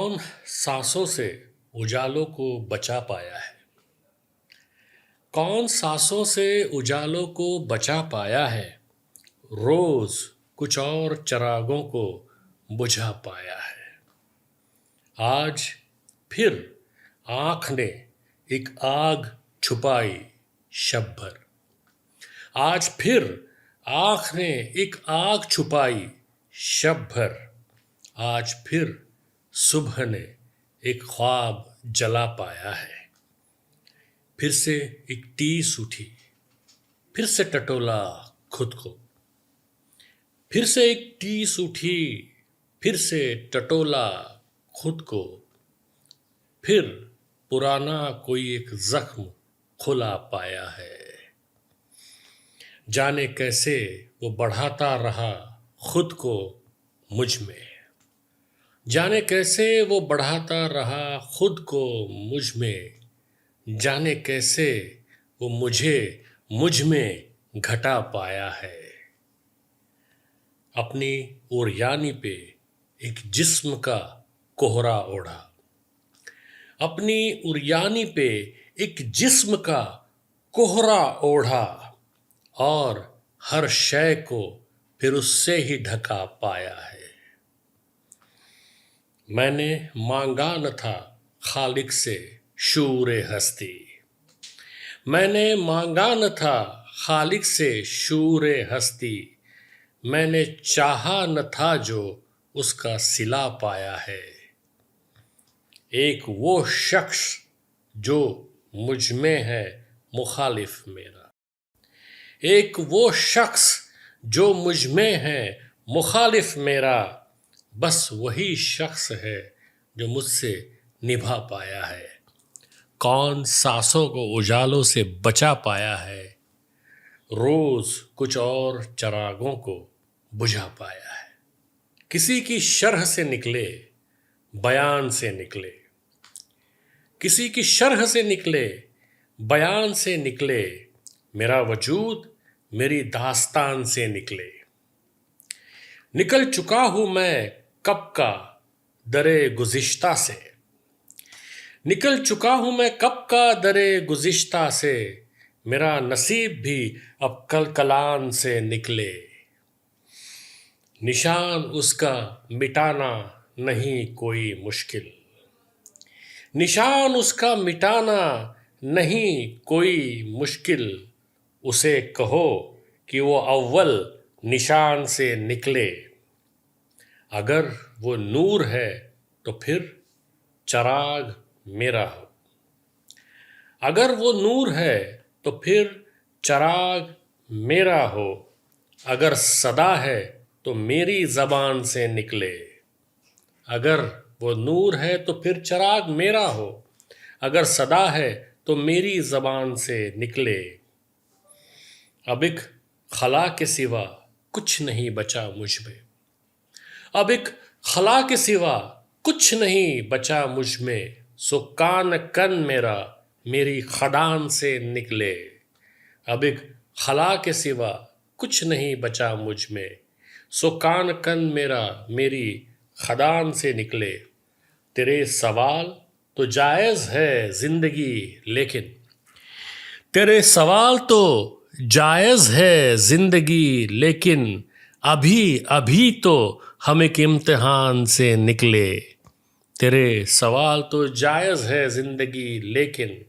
कौन सांसों से उजालों को बचा पाया है? कौन सांसों से उजालों को बचा पाया है? रोज कुछ और चिरागों को बुझा पाया है। आज फिर आँख ने एक आग छुपाई शब भर। आज फिर आँख ने एक आग छुपाई शब भर। आज फिर सुबह ने एक ख्वाब जला पाया है। फिर से एक टीस उठी, फिर से टटोला खुद को। फिर से एक टीस उठी, फिर से टटोला खुद को। फिर पुराना कोई एक जख्म खुला पाया है। जाने कैसे वो बढ़ाता रहा खुद को मुझ में। जाने कैसे वो बढ़ाता रहा खुद को मुझ में। जाने कैसे वो मुझे मुझ में घटा पाया है। अपनी उरियानी पे एक जिस्म का कोहरा ओढ़ा। अपनी उरियानी पे एक जिस्म का कोहरा ओढ़ा और हर शय को फिर उससे ही ढका पाया है। मैंने मांगा न था खालिक से शूरे हस्ती। मैंने मांगा न था खालिक से शूरे हस्ती। मैंने चाहा न था जो उसका सिला पाया है। एक वो शख्स जो मुझ में है मुखालिफ मेरा। एक वो शख्स जो मुझ में है मुखालिफ मेरा। बस वही शख्स है जो मुझसे निभा पाया है। कौन सांसों को उजालों से बचा पाया है? रोज कुछ और चिरागों को बुझा पाया है। किसी की शरह से निकले, बयान से निकले। किसी की शरह से निकले, बयान से निकले। मेरा वजूद मेरी दास्तान से निकले। निकल चुका हूँ मैं कब का दरे गुज़िश्ता से। निकल चुका हूँ मैं कब का दरे गुज़िश्ता से। मेरा नसीब भी अब कलकलान से निकले। निशान उसका मिटाना नहीं कोई मुश्किल। निशान उसका मिटाना नहीं कोई मुश्किल। उसे कहो कि वो अव्वल निशान से निकले। अगर वो नूर है तो फिर चिराग मेरा हो। अगर वो नूर है तो फिर चिराग मेरा हो। अगर सदा है तो मेरी ज़बान से निकले। अगर वो नूर है तो फिर चिराग मेरा हो। अगर सदा है तो मेरी ज़बान से निकले। अब एक खला के सिवा कुछ नहीं बचा मुझ में। अब एक खला के सिवा कुछ नहीं बचा मुझ में। सो कान कन मेरा मेरी खदान से निकले। अब एक खला के सिवा कुछ नहीं बचा मुझ में। सो कान कन मेरा मेरी खदान से निकले। तेरे सवाल तो जायज़ है ज़िंदगी लेकिन। तेरे सवाल तो जायज़ है ज़िंदगी लेकिन। अभी अभी तो हम एक इम्तिहान से निकले। तेरे सवाल तो जायज़ है ज़िंदगी लेकिन।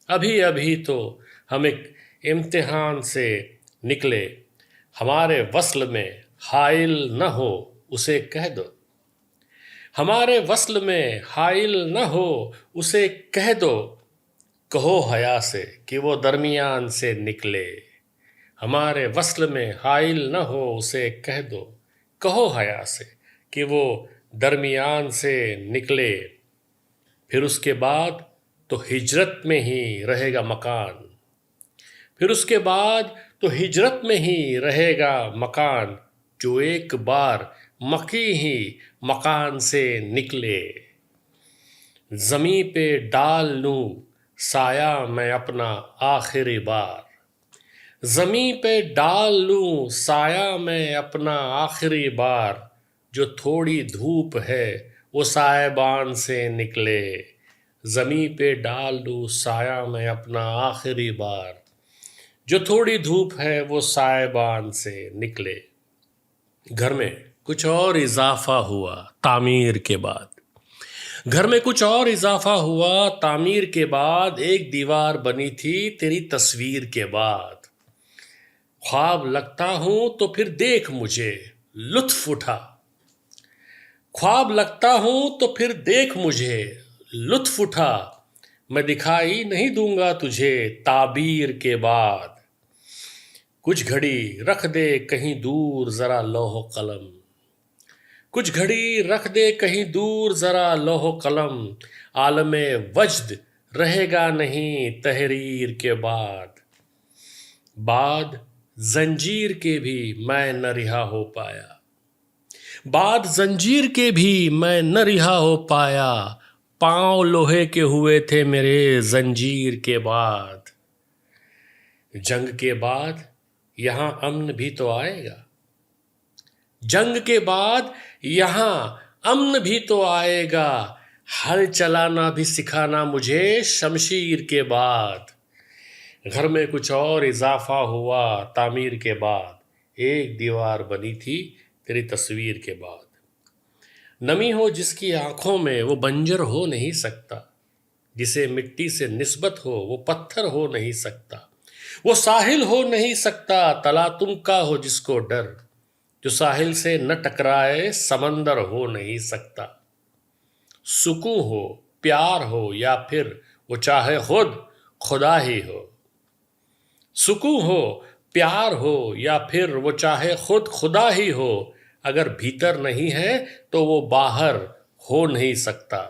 अभी अभी तो हम एक इम्तिहान से निकले। हमारे वस्ल में हाइल न हो उसे कह दो। हमारे वस्ल में हाइल न हो उसे कह दो। कहो हया से कि वो दरमियान से निकले। हमारे वस्ल में हाइल न हो उसे कह दो। कहो हया से कि वो दरमियान से निकले। फिर उसके बाद तो हिजरत में ही रहेगा मकान। फिर उसके बाद तो हिजरत में ही रहेगा मकान। जो एक बार मकी ही मकान से निकले। ज़मीं पे डाल लूँ साया मैं अपना आखिरी बार। ज़मीं पे डाल लूँ साया मैं अपना आखिरी बार। जो थोड़ी धूप है وہ سائبان سے نکلے، زمیں پہ ڈال دوں سایہ میں اپنا آخری بار، جو تھوڑی دھوپ ہے وہ سائبان سے نکلے۔ گھر میں کچھ اور اضافہ ہوا تعمیر کے بعد، گھر میں کچھ اور اضافہ ہوا تعمیر کے بعد، ایک دیوار بنی تھی تیری تصویر کے بعد۔ خواب لگتا ہوں تو پھر دیکھ مجھے لطف اٹھا، خواب لگتا ہوں تو پھر دیکھ مجھے لطف اٹھا، میں دکھائی نہیں دوں گا تجھے تعبیر کے بعد۔ کچھ گھڑی رکھ دے کہیں دور ذرا لوح و قلم، کچھ گھڑی رکھ دے کہیں دور ذرا لوح و قلم، عالم وجد رہے گا نہیں تحریر کے بعد۔ بعد زنجیر کے بھی میں نہ رہا ہو پایا، بعد زنجیر کے بھی میں نہ رہا ہو پایا، پاؤں لوہے کے ہوئے تھے میرے زنجیر کے بعد۔ جنگ کے بعد یہاں امن بھی تو آئے گا، جنگ کے بعد یہاں امن بھی تو آئے گا، ہل چلانا بھی سکھانا مجھے شمشیر کے بعد۔ گھر میں کچھ اور اضافہ ہوا تعمیر کے بعد، ایک دیوار بنی تھی تیری تصویر کے بعد۔ نمی ہو جس کی آنکھوں میں وہ بنجر ہو نہیں سکتا، جسے مٹی سے نسبت ہو وہ پتھر ہو نہیں سکتا، وہ ساحل ہو نہیں سکتا تلا تم کا ہو جس کو ڈر، جو ساحل سے نہ ٹکرائے سمندر ہو نہیں سکتا۔ سکون ہو پیار ہو یا پھر وہ چاہے خود خدا ہی ہو، سکون ہو پیار ہو یا پھر وہ چاہے خود خدا ہی ہو، اگر بھیتر نہیں ہے تو وہ باہر ہو نہیں سکتا۔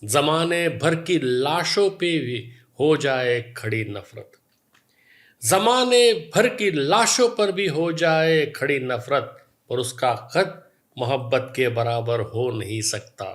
زمانے بھر کی لاشوں پہ بھی ہو جائے کھڑی نفرت، زمانے بھر کی لاشوں پر بھی ہو جائے کھڑی نفرت، اور اس کا قد محبت کے برابر ہو نہیں سکتا۔